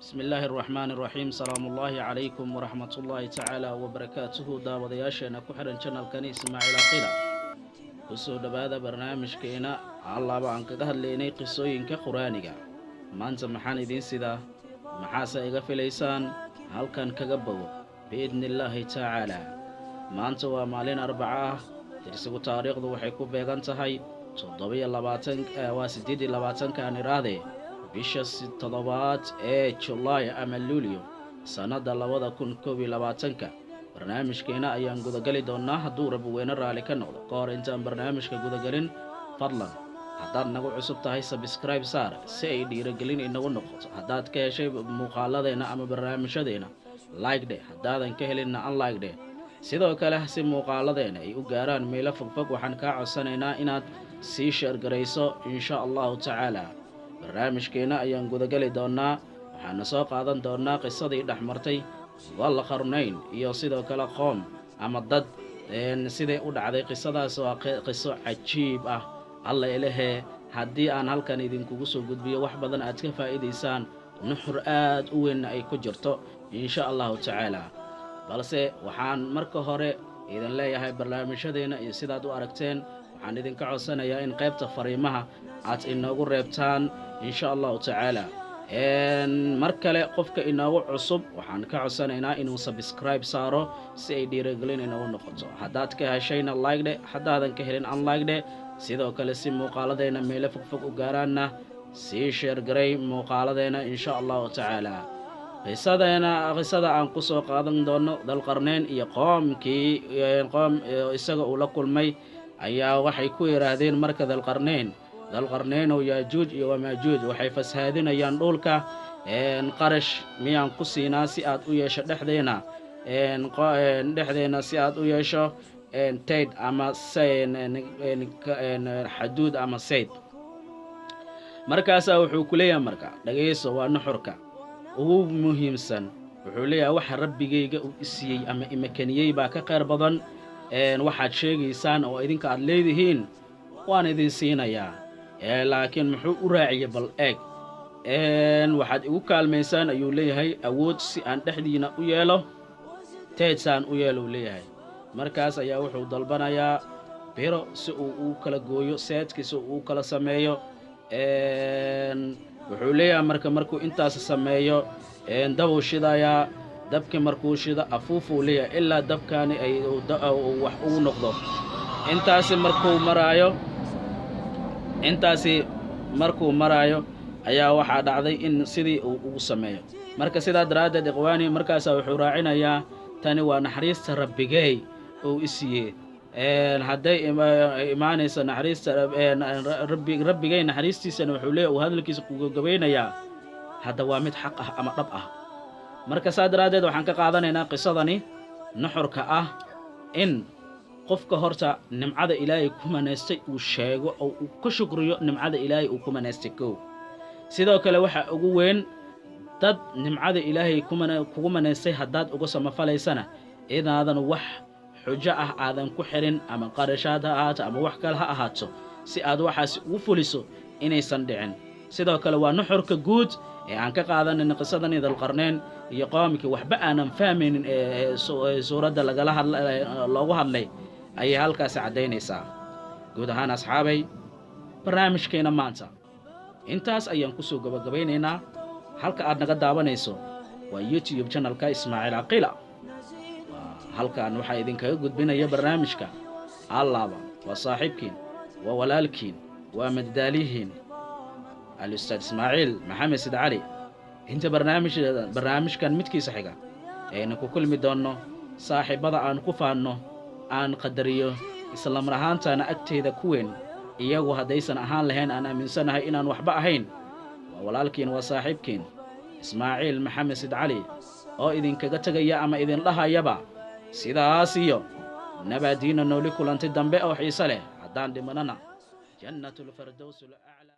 بسم الله الرحمن الرحيم سلام الله عليكم ورحمة الله تعالى وبركاته داودياشنا كحرن channel كان إسماعيل عقيلة kusoo dhawaada barnaamijkeena allaaba aan kaga hadlaynay qisooyinka quraaniga maanta maxaan idin sidaa maxaase iga filaysaan halkan kaga bogo biidnillaahi tacaala maanta waa maalin arbaca ah tirsigu taariikhdu waxay ku beegan tahay 28 kan iraade bisha 7 ee July ama Luulyo sanada 2021 barnaamijkeena ayaan gudagali doonaa hadduu Rabbi weyne raali ka noqdo kahor intaan barnaamijka gudagalin fadlan haddaad nagu cusub tahay subscribe saar si ay dhiirigelin inagu noqoto haddaad ka heshay muuqaaladeena ama barnaamijyadeena like dheh haddaadan ka helinna unlike dheh sidoo kale si muuqaaladeena ay u gaaraan meelo fogfog waxaan kaa codsanaynaa inaad sii share garayso insha Allahu tacaala barnaamijkeena ayaan gudagali doonaa waxaana soo qaadan doonaa qisadii dhaxmartay wal qarnayn iyo sidoo kale qoom ama dad sidee u dhacday qisadaas waa qiso cajiib ah alla ilahe haddii aan halkan idinkugu soo gudbiyo wax badan aad ka faa'iideysaan nuxur aad u weyn ay ku jirto insha Allahu tacaala balse waxaan marka hore idin leeyahay barnaamijyadeena iyo sidaad u aragteen waxaan idinka codsanayaa in qaybta fariimaha aad inoogu reebtaan insha Allahu tacaala mar kale qofka inoogu cusub waxaan ka codsanaynaa inuu subscribe saaro si ay dhiirigelin inoogu noqoto haddaad ka heshayna like dheh haddaadan ka helin unlike dheh sidoo kale si muuqaaladeena meelo fogfog u gaaraanna sii share garay muuqaaladeena insha Allahu tacaala qisada aan ku soo qaadan doono dalqarnayn iyo qoom isaga uu la kulmay ayaa waxay ku yiraahdeen marka dalqarnayn oo Yaajuuj iyo Maajuuj waxay fashaadinayaan dhulka qarash miyaan ku siinaa si aad u yeesho dhexdeena si aad u yeesho tayd ama xaduud ama sayd markaas wuxuu ku leeyahay marka dhageyso waa nuxurka ugu muhiimsan wuxuu leeyahay waxa rabbigayga uu isiyay ama imakaniyay baa ka qeyr badan waxaad sheegaysaan oo idinka aad leedihiin waan idin siinayaa laakiin muxuu u raaciyay bal eeg waxaad igu kaalmaysaan ayuu leeyahay awood si aan dhexdiina u yeelo teedsaan u yeelo leeyahay markaas ayaa wuxuu dalbanayaa biro si uu u kala gooyo seedkiisa uu kala sameeyo wuxuu leeyahay markuu intaas sameeyo dabow shidayaa dabki markuu shida afuufuu leeyahay ilaa dabkaani ay wax ugu noqdo intaasi markuu maraayo ayaa waxaa dhacday in sidii uu ugu sameeyo marka sidaa daraaddeed ikhwaani markaas wuxuu raacinayaa tani waa naxariista rabbigay oo isiye hadday imaanayso naxariista rabbigay naxariistiisana wuxuu leeyahay uu hadalkiisa ku gabagabeynayaa hadda waa mid xaq ah ama dhab ah marka saa daraaddeed waxaan ka qaadanaynaa qisadani nuxurka ah in qofka horta nimcada Ilaahay ku manaystay uu sheego oo uu ku shukriyo nimcada Ilaahay uu ku manaystay sidoo kale waxa ugu weyn dad nimcada Ilaahay kugu manaystay haddaad uga samafalaysana inaadan wax xujo ah aadan ku xirin ama qarashaad ha ahaato ama wax kale ha ahaato si aad waxaas ugu fuliso inaysan dhicin sidoo kale waa nuxurka guud ee aan ka qaadanayna qisadani dalqarnayn iyo qoomkii waxba aanan fahmaynin suuradda loogu hadlay ayay halkaas cadaynaysaa guud ahaan asxaabay barnaamijkeena maanta intaas ayaan ku soo gabagabeynaynaa halka aad naga daawanayso waa YouTube channelka Ismaaciil Aqila halkaan waxaa idinkaga gudbinaya barnaamijka allaaba waa saaxiibkiin waa walaalkiin waa maddaalihiin al-Ustaad Ismaaciil Maxamed Sid Cali inta barnaamijkan midkiisa xiga ayna ku kulmi doono saaxiibada aan ku faanno aan qadariyo isla mar ahaantaana agteeda ku weyn iyagu haddaysan ahaan lahayn aan aaminsanahay inaan waxba ahayn waa walaalkiin waa saaxiibkiin Ismaaciil Maxamed Sid Cali oo idinkaga tagaya ama idin dhahayaba sidaas iyo nabadiina nooli kulantay dambe oo xiiso leh haddaan dhimanana jannatul firdaws